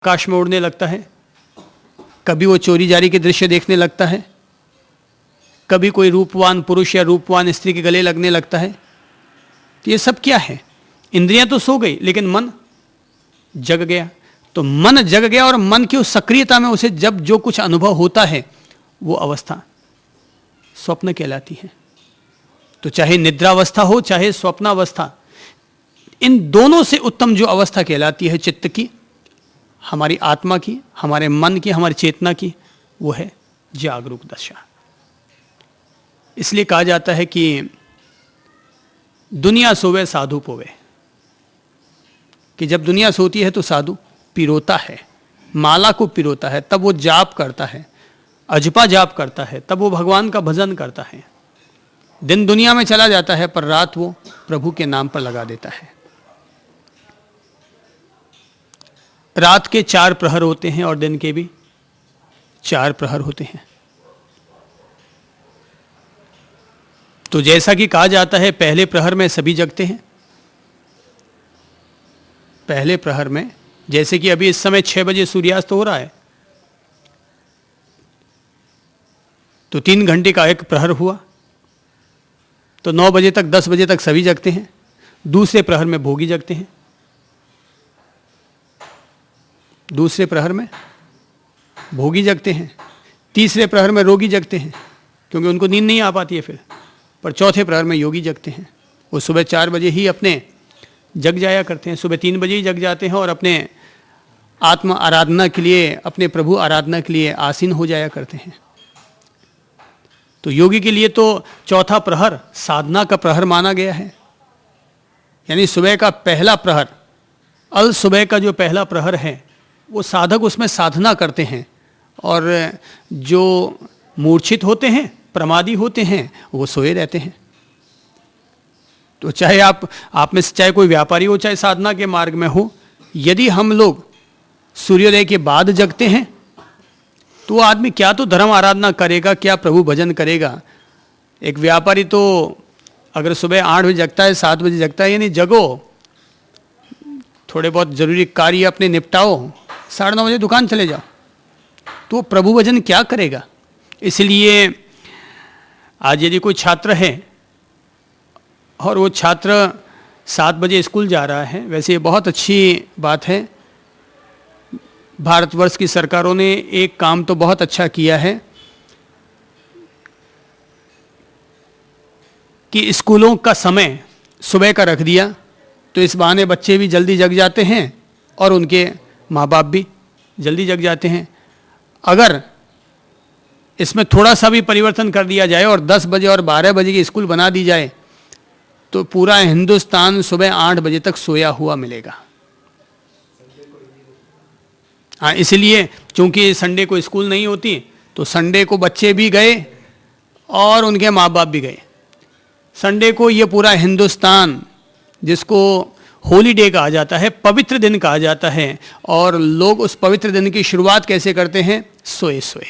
आकाश में उड़ने लगता है, कभी वो चोरी जारी के दृश्य देखने लगता है, कभी कोई रूपवान पुरुष या रूपवान स्त्री के गले लगने लगता है। तो ये सब क्या है? इंद्रियां तो सो गई लेकिन मन जग गया। तो मन जग गया और मन की उस सक्रियता में उसे जब जो कुछ अनुभव होता है वो अवस्था स्वप्न कहलाती है। तो चाहे निद्रावस्था हो चाहे स्वप्नावस्था, इन दोनों से उत्तम जो अवस्था कहलाती है चित्त की, हमारी आत्मा की, हमारे मन की, हमारी चेतना की, वो है जागरूक दशा। इसलिए कहा जाता है कि दुनिया सोवे साधु पोवे, कि जब दुनिया सोती है तो साधु पिरोता है, माला को पिरोता है, तब वो जाप करता है, अजपा जाप करता है, तब वो भगवान का भजन करता है। दिन दुनिया में चला जाता है पर रात वो प्रभु के नाम पर लगा देता है। रात के 4 प्रहर होते हैं और दिन के भी 4 प्रहर होते हैं। तो जैसा कि कहा जाता है पहले प्रहर में सभी जगते हैं। पहले प्रहर में, जैसे कि अभी इस समय 6 बजे सूर्यास्त हो रहा है, तो 3 घंटे का एक प्रहर हुआ, तो 9 बजे तक 10 बजे तक सभी जगते हैं। दूसरे प्रहर में भोगी जगते हैं, दूसरे प्रहर में भोगी जगते हैं, तीसरे प्रहर में रोगी जगते हैं क्योंकि उनको नींद नहीं आ पाती है फिर, पर चौथे प्रहर में योगी जगते हैं। वो सुबह 4 बजे ही अपने जग जाया करते हैं, सुबह 3 बजे ही जग जाते हैं और अपने आत्म आराधना के लिए, अपने प्रभु आराधना के लिए आसीन हो जाया करते हैं। तो योगी के लिए तो चौथा प्रहर साधना का प्रहर माना गया है, यानी सुबह का पहला प्रहर, अल सुबह का जो पहला प्रहर है वो साधक उसमें साधना करते हैं, और जो मूर्छित होते हैं, प्रमादी होते हैं, वो सोए रहते हैं। तो चाहे आप में से चाहे कोई व्यापारी हो चाहे साधना के मार्ग में हो, यदि हम लोग सूर्योदय के बाद जगते हैं तो वो आदमी क्या तो धर्म आराधना करेगा, क्या प्रभु भजन करेगा। एक व्यापारी तो अगर सुबह 8 बजे जगता है, 7 बजे जगता है, यानी जगो, थोड़े बहुत जरूरी कार्य अपने निपटाओ, 9:30 बजे दुकान चले जाओ, तो प्रभु भजन क्या करेगा। इसलिए आज यदि कोई छात्र है और वो छात्र 7 बजे स्कूल जा रहा है, वैसे ये बहुत अच्छी बात है, भारतवर्ष की सरकारों ने एक काम तो बहुत अच्छा किया है कि स्कूलों का समय सुबह का रख दिया, तो इस बहाने बच्चे भी जल्दी जग जाते हैं और उनके माँ बाप भी जल्दी जग जाते हैं। अगर इसमें थोड़ा सा भी परिवर्तन कर दिया जाए और 10 बजे और 12 बजे की स्कूल बना दी जाए तो पूरा हिंदुस्तान सुबह 8 बजे तक सोया हुआ मिलेगा। हाँ, इसलिए चूंकि संडे को स्कूल नहीं होती तो संडे को बच्चे भी गए और उनके माँ बाप भी गए। संडे को ये पूरा हिंदुस्तान, जिसको हॉलीडे कहा जाता है, पवित्र दिन कहा जाता है, और लोग उस पवित्र दिन की शुरुआत कैसे करते हैं? सोए सोए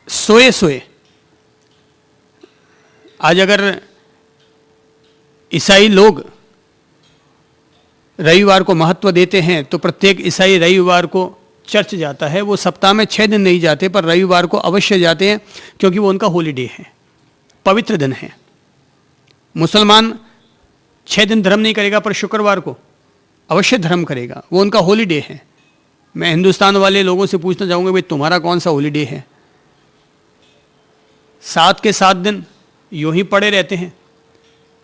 सोए सोए। आज अगर ईसाई लोग रविवार को महत्व देते हैं तो प्रत्येक ईसाई रविवार को चर्च जाता है। वो सप्ताह में 6 दिन नहीं जाते पर रविवार को अवश्य जाते हैं क्योंकि वो उनका हॉलीडे है, पवित्र दिन है। मुसलमान 6 दिन धर्म नहीं करेगा पर शुक्रवार को अवश्य धर्म करेगा, वो उनका हॉलीडे है। मैं हिंदुस्तान वाले लोगों से पूछना चाहूँगा, भाई तुम्हारा कौन सा हॉलीडे है? 7 के 7 दिन यूं ही पड़े रहते हैं।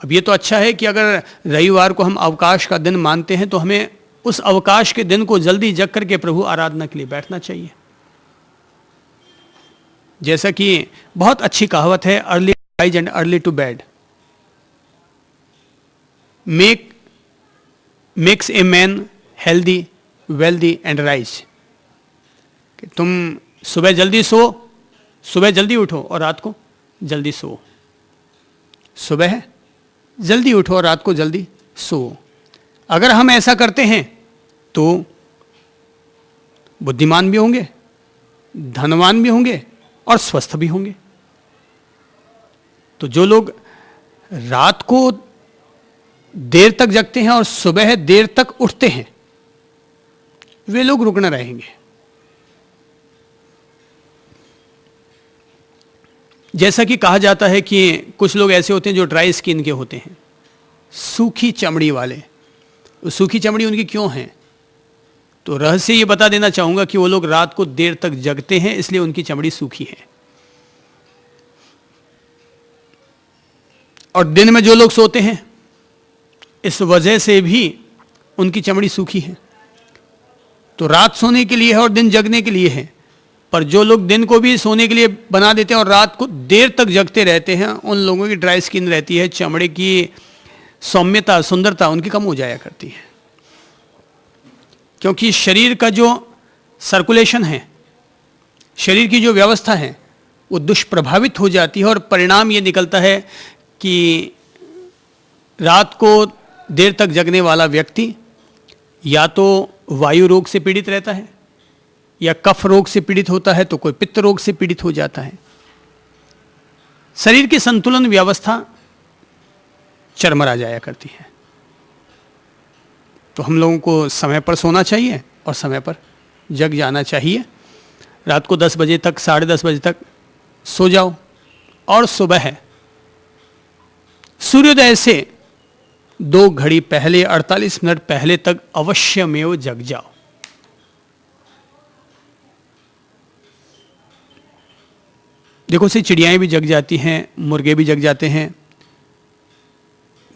अब ये तो अच्छा है कि अगर रविवार को हम अवकाश का दिन मानते हैं तो हमें उस अवकाश के दिन को जल्दी जग करके प्रभु आराधना के लिए बैठना चाहिए। जैसा कि बहुत अच्छी कहावत है, early rise and early to bed makes a man healthy wealthy and rise. तुम सुबह जल्दी सो, सुबह जल्दी उठो और रात को जल्दी सो। सुबह जल्दी उठो और रात को जल्दी सो। अगर हम ऐसा करते हैं तो बुद्धिमान भी होंगे, धनवान भी होंगे और स्वस्थ भी होंगे। तो जो लोग रात को देर तक जगते हैं और सुबह देर तक उठते हैं, वे लोग रुग्ण रहेंगे। जैसा कि कहा जाता है कि कुछ लोग ऐसे होते हैं जो ड्राई स्किन के होते हैं, सूखी चमड़ी वाले। सूखी चमड़ी उनकी क्यों है? तो रहस्य ये बता देना चाहूंगा कि वो लोग रात को देर तक जगते हैं, इसलिए उनकी चमड़ी सूखी है। और दिन में जो लोग सोते हैं, इस वजह से भी उनकी चमड़ी सूखी है। तो रात सोने के लिए है और दिन जगने के लिए है। पर जो लोग दिन को भी सोने के लिए बना देते हैं और रात को देर तक जगते रहते हैं, उन लोगों की ड्राई स्किन रहती है, चमड़े की सौम्यता, सुंदरता उनकी कम हो जाया करती है। क्योंकि शरीर का जो सर्कुलेशन है, शरीर की जो व्यवस्था है, वो दुष्प्रभावित हो जाती है और परिणाम ये निकलता है कि रात को देर तक जगने वाला व्यक्ति या तो वायु रोग से पीड़ित रहता है, या कफ रोग से पीड़ित होता है, तो कोई पित्त रोग से पीड़ित हो जाता है। शरीर की संतुलन व्यवस्था चरमरा जाया करती है। तो हम लोगों को समय पर सोना चाहिए और समय पर जग जाना चाहिए। रात को 10 बजे तक, 10:30 बजे तक सो जाओ और सुबह सूर्योदय से 2 घड़ी पहले, 48 मिनट पहले तक अवश्यमेव जग जाओ। देखो से चिड़ियाएं भी जग जाती हैं, मुर्गे भी जग जाते हैं,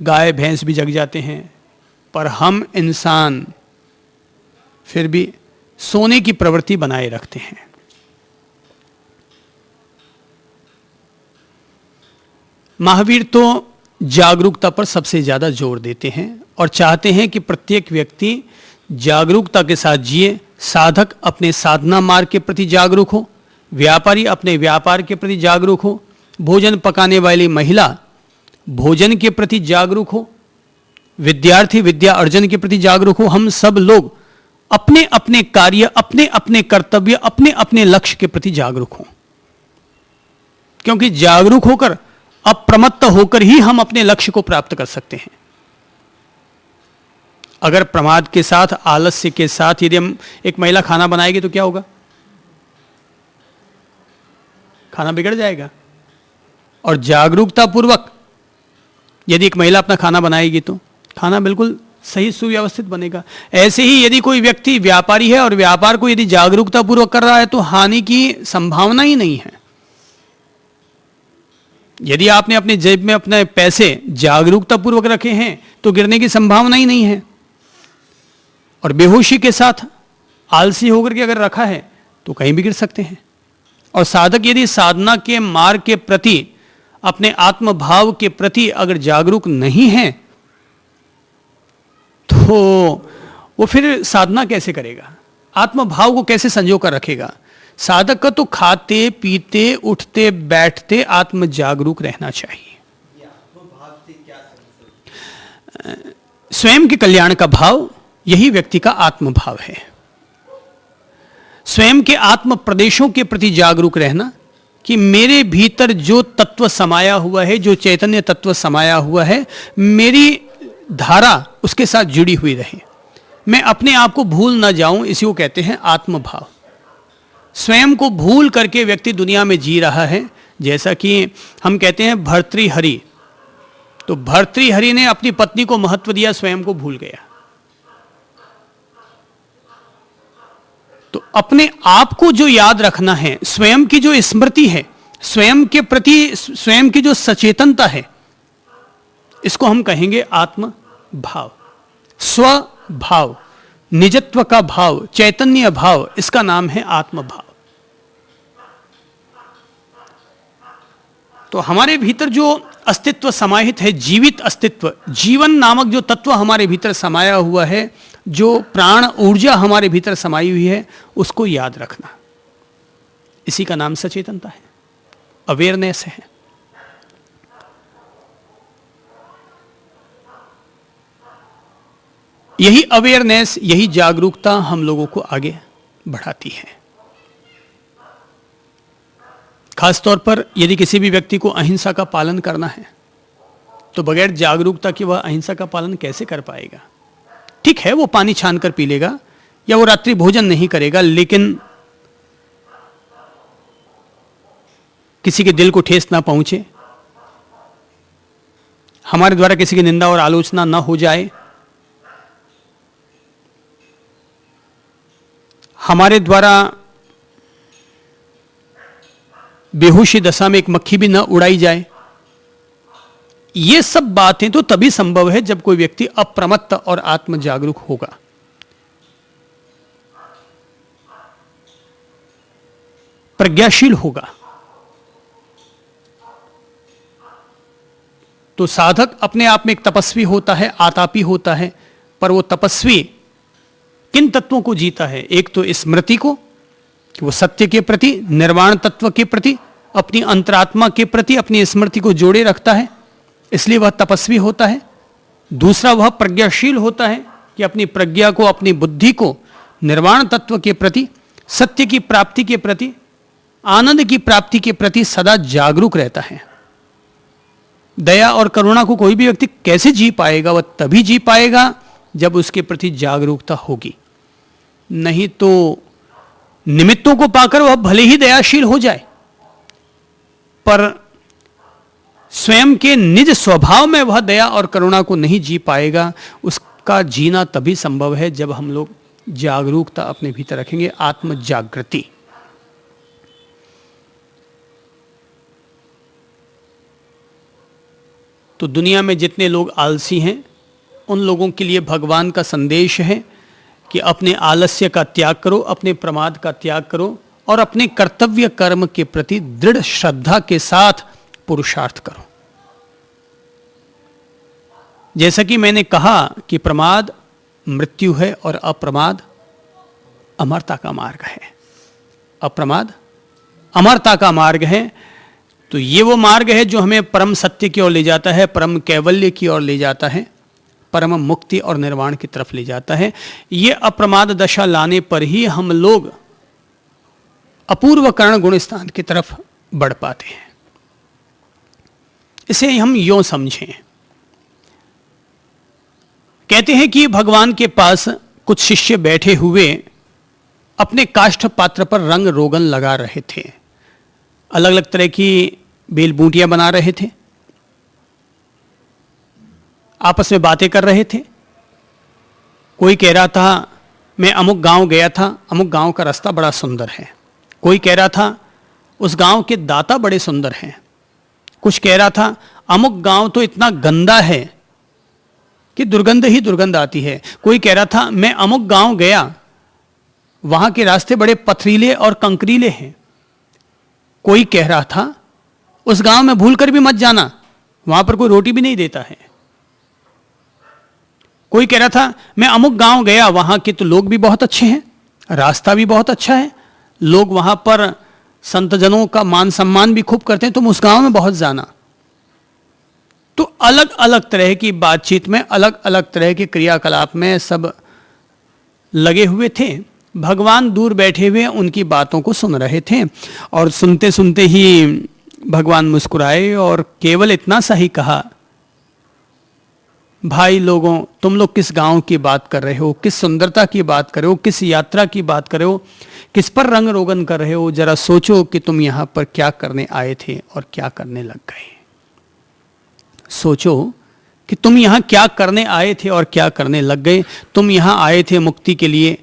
गाय भैंस भी जग जाते हैं, पर हम इंसान फिर भी सोने की प्रवृत्ति बनाए रखते हैं। महावीर तो जागरूकता पर सबसे ज्यादा जोर देते हैं और चाहते हैं कि प्रत्येक व्यक्ति जागरूकता के साथ जिए। साधक अपने साधना मार्ग के प्रति जागरूक हो, व्यापारी अपने व्यापार के प्रति जागरूक हो, भोजन पकाने वाली महिला भोजन के प्रति जागरूक हो, विद्यार्थी विद्या अर्जन के प्रति जागरूक हो। हम सब लोग अपने अपने कार्य, अपने अपने कर्तव्य, अपने अपने लक्ष्य के प्रति जागरूक हो। क्योंकि जागरूक होकर, अप्रमत्त होकर ही हम अपने लक्ष्य को प्राप्त कर सकते हैं। अगर प्रमाद के साथ, आलस्य के साथ यदि हम, एक महिला खाना बनाएगी तो क्या होगा? खाना बिगड़ जाएगा। और जागरूकता पूर्वक यदि एक महिला अपना खाना बनाएगी तो खाना बिल्कुल सही सुव्यवस्थित बनेगा। ऐसे ही यदि कोई व्यक्ति व्यापारी है और व्यापार को यदि जागरूकता पूर्वक कर रहा है तो हानि की संभावना ही नहीं है। यदि आपने अपने जेब में अपने पैसे जागरूकता पूर्वक रखे हैं तो गिरने की संभावना ही नहीं है। और बेहोशी के साथ आलसी होकर के अगर रखा है तो कहीं भी गिर सकते हैं। और साधक यदि साधना के मार्ग के प्रति, अपने आत्मभाव के प्रति अगर जागरूक नहीं है तो वो फिर साधना कैसे करेगा? आत्मभाव को कैसे संजो कर रखेगा? साधक का तो खाते पीते उठते बैठते आत्म जागरूक रहना चाहिए। स्वयं के कल्याण का भाव, यही व्यक्ति का आत्मभाव है। स्वयं के आत्म प्रदेशों के प्रति जागरूक रहना कि मेरे भीतर जो तत्व समाया हुआ है, जो चैतन्य तत्व समाया हुआ है, मेरी धारा उसके साथ जुड़ी हुई रहे, मैं अपने आप को भूल ना जाऊं। इसी को कहते हैं आत्मभाव। स्वयं को भूल करके व्यक्ति दुनिया में जी रहा है। जैसा कि हम कहते हैं भर्तृहरि, तो भर्तृहरि ने अपनी पत्नी को महत्व दिया, स्वयं को भूल गया। तो अपने आप को जो याद रखना है, स्वयं की जो स्मृति है, स्वयं के प्रति स्वयं की जो सचेतनता है, इसको हम कहेंगे आत्म भाव, स्वभाव, निजत्व का भाव, चैतन्य भाव, इसका नाम है आत्म भाव। तो हमारे भीतर जो अस्तित्व समाहित है, जीवित अस्तित्व, जीवन नामक जो तत्व हमारे भीतर समाया हुआ है, जो प्राण ऊर्जा हमारे भीतर समाई हुई है, उसको याद रखना, इसी का नाम सचेतनता है, अवेयरनेस है। यही अवेयरनेस, यही जागरूकता हम लोगों को आगे बढ़ाती है। खासतौर पर यदि किसी भी व्यक्ति को अहिंसा का पालन करना है तो बगैर जागरूकता के वह अहिंसा का पालन कैसे कर पाएगा? ठीक है, वो पानी छान कर पी लेगा, या वो रात्रि भोजन नहीं करेगा, लेकिन किसी के दिल को ठेस ना पहुंचे, हमारे द्वारा किसी की निंदा और आलोचना ना हो जाए, हमारे द्वारा बेहोशी दशा में एक मक्खी भी न उड़ाई जाए। ये सब बातें तो तभी संभव है जब कोई व्यक्ति अप्रमत्त और आत्म जागरूक होगा। प्रज्ञाशील होगा। तो साधक अपने आप में एक तपस्वी होता है, आतापी होता है, पर वो तपस्वी किन तत्वों को जीता है? एक तो स्मृति को, कि वो सत्य के प्रति, निर्वाण तत्व के प्रति, अपनी अंतरात्मा के प्रति अपनी स्मृति को जोड़े रखता है, इसलिए वह तपस्वी होता है। दूसरा, वह प्रज्ञाशील होता है कि अपनी प्रज्ञा को, अपनी बुद्धि को निर्वाण तत्व के प्रति, सत्य की प्राप्ति के प्रति, आनंद की प्राप्ति के प्रति सदा जागरूक रहता है। दया और करुणा को कोई भी व्यक्ति कैसे जी पाएगा? वह तभी जी पाएगा जब उसके प्रति जागरूकता होगी। नहीं तो निमित्तों को पाकर वह भले ही दयाशील हो जाए, पर स्वयं के निज स्वभाव में वह दया और करुणा को नहीं जी पाएगा। उसका जीना तभी संभव है जब हम लोग जागरूकता अपने भीतर रखेंगे, आत्म जागृति। तो दुनिया में जितने लोग आलसी हैं, उन लोगों के लिए भगवान का संदेश है कि अपने आलस्य का त्याग करो, अपने प्रमाद का त्याग करो और अपने कर्तव्य कर्म के प्रति दृढ़ श्रद्धा के साथ पुरुषार्थ करो। जैसा कि मैंने कहा कि प्रमाद मृत्यु है और अप्रमाद अमरता का मार्ग है। अप्रमाद अमरता का मार्ग है। तो ये वो मार्ग है जो हमें परम सत्य की ओर ले जाता है, परम कैवल्य की ओर ले जाता है, परम मुक्ति और निर्वाण की तरफ ले जाता है। ये अप्रमाद दशा लाने पर ही हम लोग अपूर्व कर्ण गुण स्थान की तरफ बढ़ पाते हैं। इसे हम यों समझें। कहते हैं कि भगवान के पास कुछ शिष्य बैठे हुए अपने काष्ठ पात्र पर रंग रोगन लगा रहे थे। अलग अलग तरह की बेल बूटियां बना रहे थे, आपस में बातें कर रहे थे। कोई कह रहा था मैं अमुक गांव गया था, अमुक गांव का रास्ता बड़ा सुंदर है। कोई कह रहा था उस गांव के दाता बड़े सुंदर हैं। कुछ कह रहा था अमुक गांव तो इतना गंदा है कि दुर्गंध ही दुर्गंध आती है। कोई कह रहा था मैं अमुक गांव गया, वहां के रास्ते बड़े पथरीले और कंकरीले हैं। कोई कह रहा था उस गांव में भूलकर भी मत जाना, वहां पर कोई रोटी भी नहीं देता है। कोई कह रहा था मैं अमुक गांव गया, वहां के तो लोग भी बहुत अच्छे हैं, रास्ता भी बहुत अच्छा है, लोग वहां पर संतजनों का मान सम्मान भी खूब करते हैं, तुम उस गांव में बहुत जाना। तो अलग अलग तरह की बातचीत में, अलग अलग तरह के क्रियाकलाप में सब लगे हुए थे। भगवान दूर बैठे हुए उनकी बातों को सुन रहे थे और सुनते सुनते ही भगवान मुस्कुराए और केवल इतना सा ही कहा, भाई लोगों, तुम लोग किस गांव की बात कर रहे हो, किस सुंदरता की बात कर रहे हो, किस यात्रा की बात कर रहे हो, किस पर रंग रोगन कर रहे हो? जरा सोचो कि तुम यहां पर क्या करने आए थे और क्या करने लग गए। सोचो कि तुम यहां क्या करने आए थे और क्या करने लग गए। तुम यहां आए थे मुक्ति के लिए,